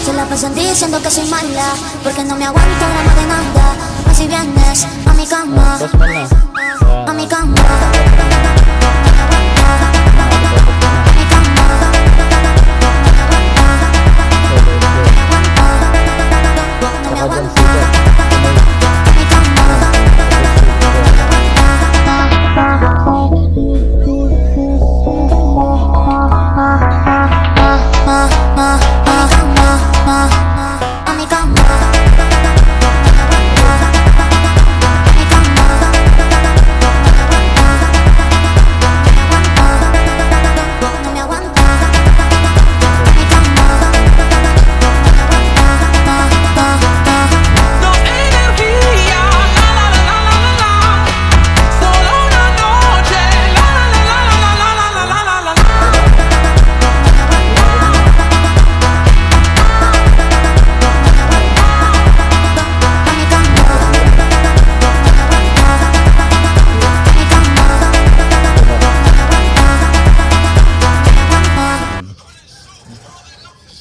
Se la pasan diciendo que soy mala porque no me aguanto la más de nada. Mas si vienes a mi cama, Tapos mo na. Ayan. a mi cama, no me aguanta. A mi cama, no me aguanta. No me Saka dyan aguanta. sikat. A mi cama, a mi cama. No energía, la la la la la la la. Solo una noche, la la la la la la la la la la la.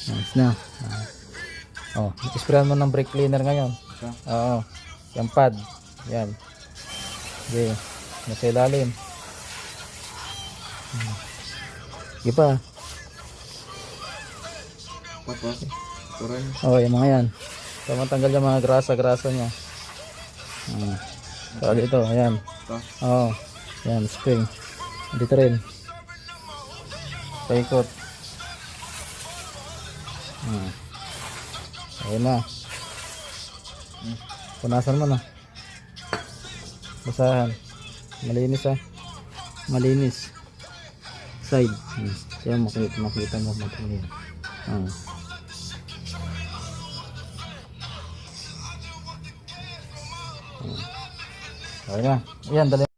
Nice na. Oh, isprayan mo ng brake cleaner ngayon. Oo. Yung pad. Yan. Okay. Nasa ilalim. Sige pa. Oh, yung mga yan. So, matanggal yung mga grasa-grasa niya. So, dito. Ayan. Oo. Yan. Spring. Dito rin. Paikot. Ayun na. Punasan mo na. Basahan. Malinis ah. Malinis. Side. Kaya makita mo matangin. Ayun na. Ayan, dali.